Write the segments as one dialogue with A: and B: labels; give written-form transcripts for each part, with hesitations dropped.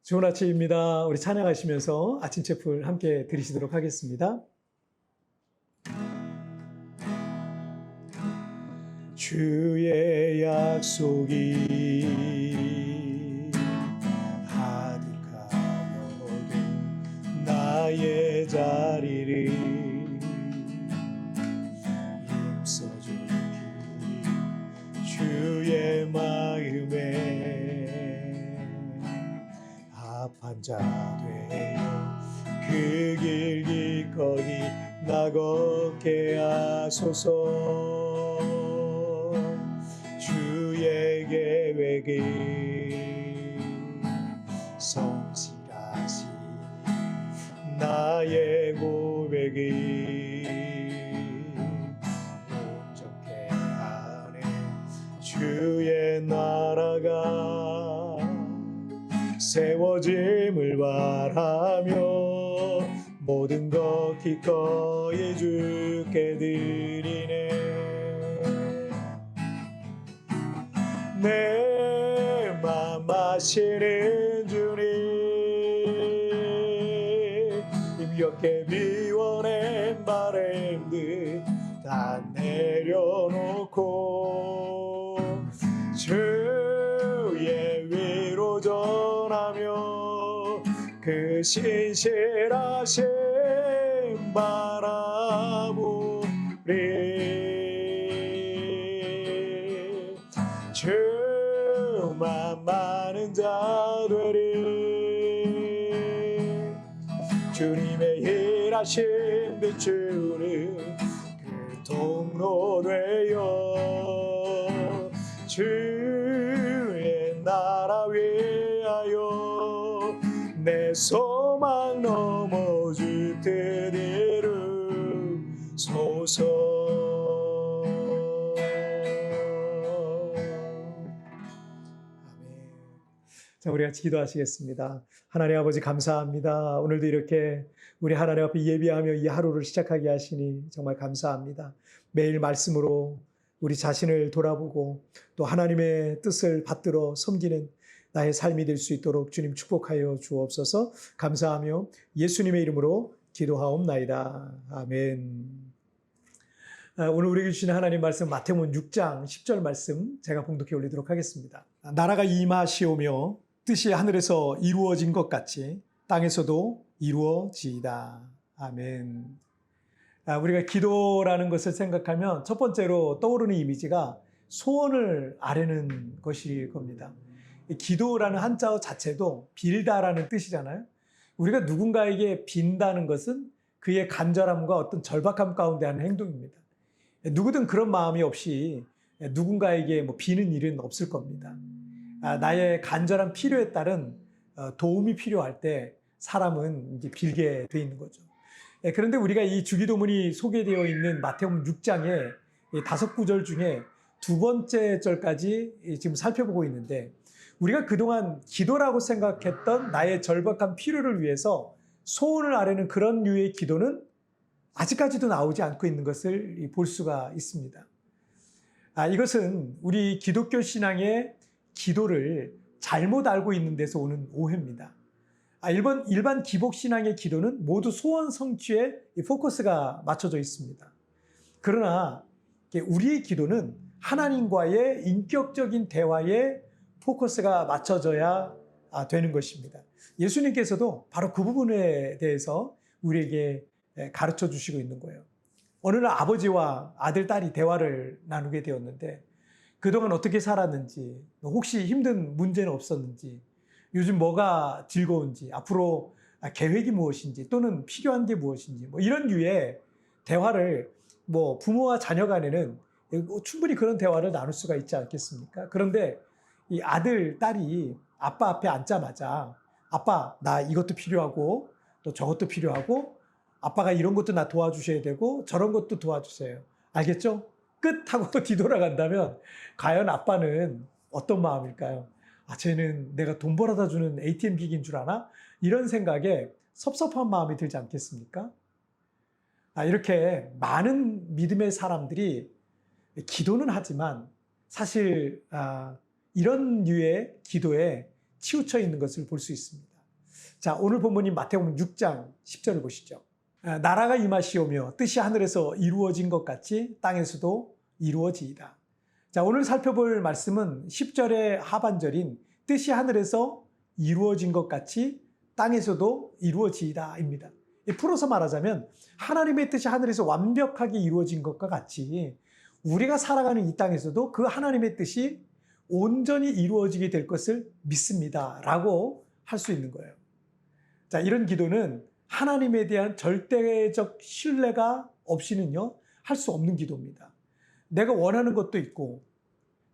A: 좋은 아침입니다. 우리 찬양하시면서 아침 채플 함께 드리시도록 하겠습니다. 주의 약속이 가득하여든 나의 자리를 힘써주니 주의 마음에 합한 자 되어 그 길 기꺼이 나걷게 하소서. 주의 계획이 성실하시 나의 고백이 온전케 하네. 주의 나라가 세워짐을 바라며 모든 것 기꺼이 주께 드리네. 내 맘 아시는 주님, 힘겹게 비워낸 바람들 다 내려놓고 주의 위로 전하며 그 신실하신 바라보리. 주만 많은 자 되리. 주님의 일하심 비추는 그 통로 되어 주의 나라 위하여 내 소망 넘어 주께 이루소서. 자, 우리 같이 기도하시겠습니다. 하나님 아버지 감사합니다. 오늘도 이렇게 우리 하나님 앞에 예비하며 이 하루를 시작하게 하시니 정말 감사합니다. 매일 말씀으로 우리 자신을 돌아보고 또 하나님의 뜻을 받들어 섬기는 나의 삶이 될 수 있도록 주님 축복하여 주옵소서. 감사하며 예수님의 이름으로 기도하옵나이다. 아멘. 오늘 우리에게 주시는 하나님 말씀 마태복음 6장 10절 말씀 제가 봉독해 올리도록 하겠습니다. 나라가 임하시오며 뜻이 하늘에서 이루어진 것 같이 땅에서도 이루어지이다. 아멘. 우리가 기도라는 것을 생각하면 첫 번째로 떠오르는 이미지가 소원을 아뢰는 것일 겁니다. 기도라는 한자어 자체도 빌다라는 뜻이잖아요. 우리가 누군가에게 빈다는 것은 그의 간절함과 어떤 절박함 가운데 하는 행동입니다. 누구든 그런 마음이 없이 누군가에게 비는 일은 없을 겁니다. 나의 간절한 필요에 따른 도움이 필요할 때 사람은 이제 빌게 돼 있는 거죠. 그런데 우리가 이 주기도문이 소개되어 있는 마태복음 6장의 5구절 중에 두 번째 절까지 지금 살펴보고 있는데, 우리가 그동안 기도라고 생각했던 나의 절박한 필요를 위해서 소원을 아뢰는 그런 류의 기도는 아직까지도 나오지 않고 있는 것을 볼 수가 있습니다. 이것은 우리 기독교 신앙의 기도를 잘못 알고 있는 데서 오는 오해입니다. 일반 기복 신앙의 기도는 모두 소원 성취에 포커스가 맞춰져 있습니다. 그러나 우리의 기도는 하나님과의 인격적인 대화에 포커스가 맞춰져야 되는 것입니다. 예수님께서도 바로 그 부분에 대해서 우리에게 가르쳐 주시고 있는 거예요. 어느 날 아버지와 아들, 딸이 대화를 나누게 되었는데 그동안 어떻게 살았는지, 혹시 힘든 문제는 없었는지, 요즘 뭐가 즐거운지, 앞으로 계획이 무엇인지, 또는 필요한 게 무엇인지, 이런 류의 대화를 부모와 자녀 간에는 충분히 그런 대화를 나눌 수가 있지 않겠습니까? 그런데 이 아들, 딸이 아빠 앞에 앉자마자 아빠, 나 이것도 필요하고 또 저것도 필요하고 아빠가 이런 것도 나 도와주셔야 되고 저런 것도 도와주세요. 알겠죠? 끝 하고 또 뒤돌아간다면 과연 아빠는 어떤 마음일까요? 쟤는 내가 돈 벌어다 주는 ATM 기기인 줄 아나? 이런 생각에 섭섭한 마음이 들지 않겠습니까? 이렇게 많은 믿음의 사람들이 기도는 하지만 사실 이런 류의 기도에 치우쳐 있는 것을 볼 수 있습니다. 자, 오늘 본문인 마태복음 6장 10절을 보시죠. 나라가 임하시오며 뜻이 하늘에서 이루어진 것 같이 땅에서도 이루어지이다. 자, 오늘 살펴볼 말씀은 10절의 하반절인 뜻이 하늘에서 이루어진 것 같이 땅에서도 이루어지이다입니다. 풀어서 말하자면 하나님의 뜻이 하늘에서 완벽하게 이루어진 것과 같이 우리가 살아가는 이 땅에서도 그 하나님의 뜻이 온전히 이루어지게 될 것을 믿습니다 라고 할 수 있는 거예요. 자, 이런 기도는 하나님에 대한 절대적 신뢰가 없이는요 할 수 없는 기도입니다. 내가 원하는 것도 있고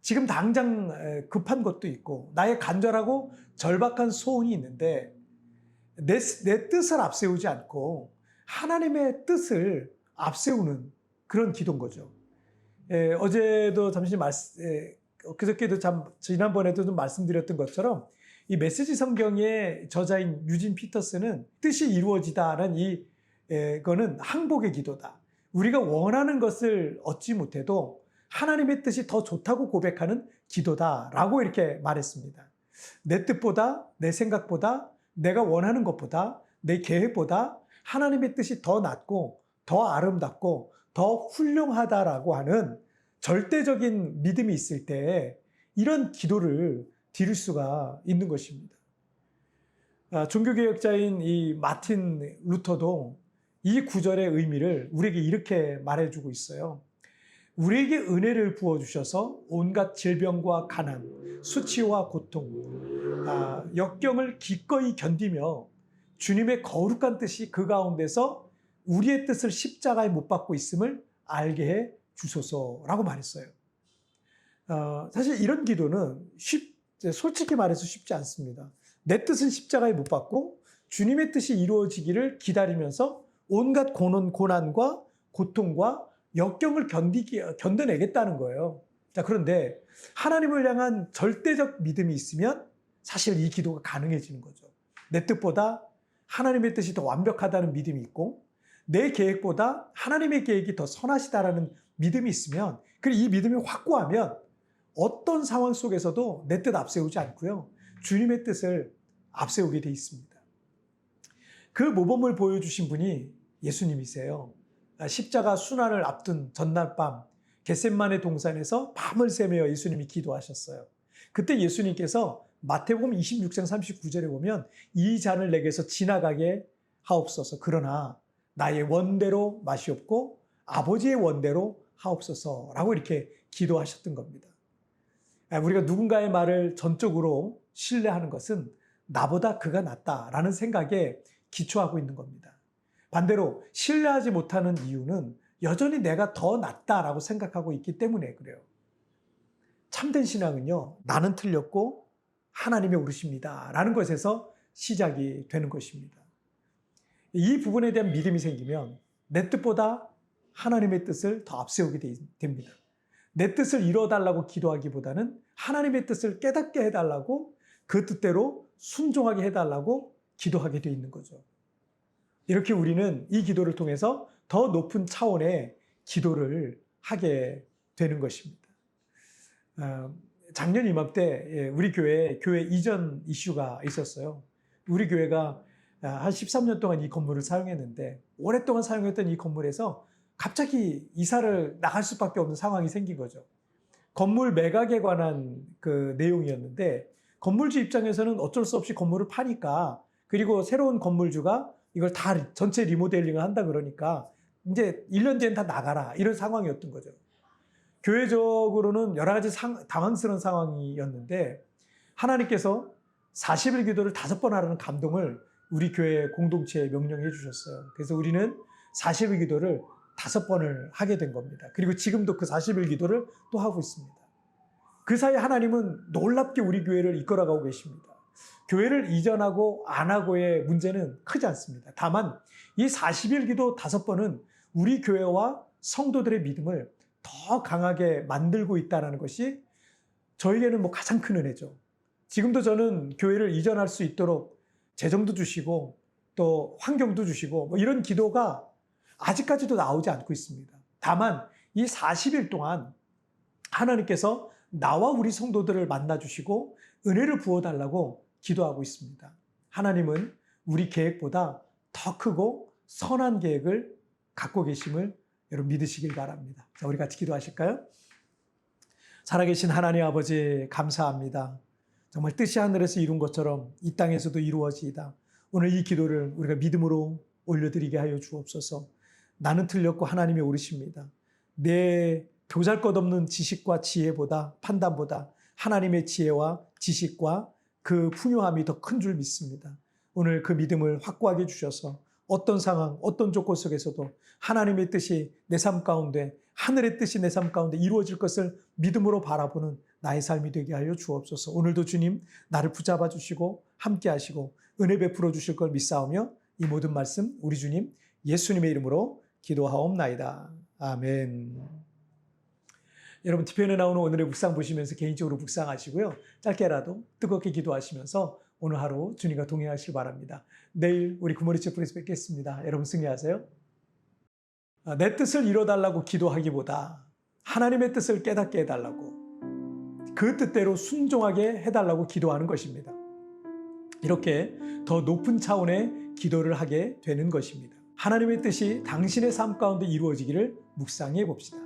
A: 지금 당장 급한 것도 있고 나의 간절하고 절박한 소원이 있는데 내 뜻을 앞세우지 않고 하나님의 뜻을 앞세우는 그런 기도인 거죠. 어제도 잠시 그저께도 지난번에도 좀 말씀드렸던 것처럼 이 메시지 성경의 저자인 유진 피터스는 뜻이 이루어지다는 이거는 항복의 기도다. 우리가 원하는 것을 얻지 못해도 하나님의 뜻이 더 좋다고 고백하는 기도다라고 이렇게 말했습니다. 내 뜻보다 내 생각보다 내가 원하는 것보다 내 계획보다 하나님의 뜻이 더 낫고 더 아름답고 더 훌륭하다라고 하는 절대적인 믿음이 있을 때 이런 기도를 드릴 수가 있는 것입니다. 종교개혁자인 이 마틴 루터도 이 구절의 의미를 우리에게 이렇게 말해주고 있어요. 우리에게 은혜를 부어주셔서 온갖 질병과 가난, 수치와 고통, 역경을 기꺼이 견디며 주님의 거룩한 뜻이 그 가운데서 우리의 뜻을 십자가에 못 박고 있음을 알게 해 주소서라고 말했어요. 사실 이런 기도는 솔직히 말해서 쉽지 않습니다. 내 뜻은 십자가에 못 박고 주님의 뜻이 이루어지기를 기다리면서 온갖 고난과 고통과 역경을 견뎌내겠다는 거예요. 자, 그런데 하나님을 향한 절대적 믿음이 있으면 사실 이 기도가 가능해지는 거죠. 내 뜻보다 하나님의 뜻이 더 완벽하다는 믿음이 있고 내 계획보다 하나님의 계획이 더 선하시다라는 믿음이 있으면 그리고 이 믿음이 확고하면 어떤 상황 속에서도 내 뜻 앞세우지 않고요. 주님의 뜻을 앞세우게 돼 있습니다. 그 모범을 보여주신 분이 예수님이세요. 십자가 순환을 앞둔 전날 밤 겟셋마네 동산에서 밤을 새며 예수님이 기도하셨어요. 그때 예수님께서 마태복음 26장 39절에 보면 이 잔을 내게서 지나가게 하옵소서. 그러나 나의 원대로 마시옵고 아버지의 원대로 하옵소서라고 이렇게 기도하셨던 겁니다. 우리가 누군가의 말을 전적으로 신뢰하는 것은 나보다 그가 낫다라는 생각에 기초하고 있는 겁니다. 반대로 신뢰하지 못하는 이유는 여전히 내가 더 낫다라고 생각하고 있기 때문에 그래요. 참된 신앙은요, 나는 틀렸고 하나님의 오르십니다 라는 것에서 시작이 되는 것입니다. 이 부분에 대한 믿음이 생기면 내 뜻보다 하나님의 뜻을 더 앞세우게 됩니다. 내 뜻을 이뤄달라고 기도하기보다는 하나님의 뜻을 깨닫게 해달라고 그 뜻대로 순종하게 해달라고 기도하게 돼 있는 거죠. 이렇게 우리는 이 기도를 통해서 더 높은 차원의 기도를 하게 되는 것입니다. 작년 이맘때 우리 교회 이전 이슈가 있었어요. 우리 교회가 한 13년 동안 이 건물을 사용했는데 오랫동안 사용했던 이 건물에서 갑자기 이사를 나갈 수밖에 없는 상황이 생긴 거죠. 건물 매각에 관한 그 내용이었는데 건물주 입장에서는 어쩔 수 없이 건물을 파니까 그리고 새로운 건물주가 이걸 다 전체 리모델링을 한다 그러니까 이제 1년 뒤엔 다 나가라 이런 상황이었던 거죠. 교회적으로는 여러 가지 당황스러운 상황이었는데 하나님께서 40일 기도를 5번 하라는 감동을 우리 교회 공동체에 명령해 주셨어요. 그래서 우리는 40일 기도를 5번을 하게 된 겁니다. 그리고 지금도 그 40일 기도를 또 하고 있습니다. 그 사이 하나님은 놀랍게 우리 교회를 이끌어가고 계십니다. 교회를 이전하고 안 하고의 문제는 크지 않습니다. 다만 이 40일 기도 5번은 우리 교회와 성도들의 믿음을 더 강하게 만들고 있다는 것이 저에게는 가장 큰 은혜죠. 지금도 저는 교회를 이전할 수 있도록 재정도 주시고 또 환경도 주시고 이런 기도가 아직까지도 나오지 않고 있습니다. 다만 이 40일 동안 하나님께서 나와 우리 성도들을 만나주시고 은혜를 부어달라고 기도하고 있습니다. 하나님은 우리 계획보다 더 크고 선한 계획을 갖고 계심을 여러분 믿으시길 바랍니다. 자, 우리 같이 기도하실까요? 살아계신 하나님 아버지 감사합니다. 정말 뜻이 하늘에서 이룬 것처럼 이 땅에서도 이루어지이다. 오늘 이 기도를 우리가 믿음으로 올려드리게 하여 주옵소서. 나는 틀렸고 하나님이 옳으십니다. 내 보잘것없는 지식과 지혜보다 판단보다 하나님의 지혜와 지식과 그 풍요함이 더 큰 줄 믿습니다. 오늘 그 믿음을 확고하게 주셔서 어떤 상황, 어떤 조건 속에서도 하나님의 뜻이 내 삶 가운데, 하늘의 뜻이 내 삶 가운데 이루어질 것을 믿음으로 바라보는 나의 삶이 되게 하여 주옵소서. 오늘도 주님 나를 붙잡아 주시고 함께 하시고 은혜 베풀어 주실 걸 믿사오며 이 모든 말씀 우리 주님 예수님의 이름으로 기도하옵나이다. 아멘. 여러분 뒤편에 나오는 오늘의 묵상 보시면서 개인적으로 묵상하시고요. 짧게라도 뜨겁게 기도하시면서 오늘 하루 주님과 동행하시길 바랍니다. 내일 우리 굿모닝 체프에서 뵙겠습니다. 여러분 승리하세요. 내 뜻을 이뤄달라고 기도하기보다 하나님의 뜻을 깨닫게 해달라고 그 뜻대로 순종하게 해달라고 기도하는 것입니다. 이렇게 더 높은 차원의 기도를 하게 되는 것입니다. 하나님의 뜻이 당신의 삶 가운데 이루어지기를 묵상해 봅시다.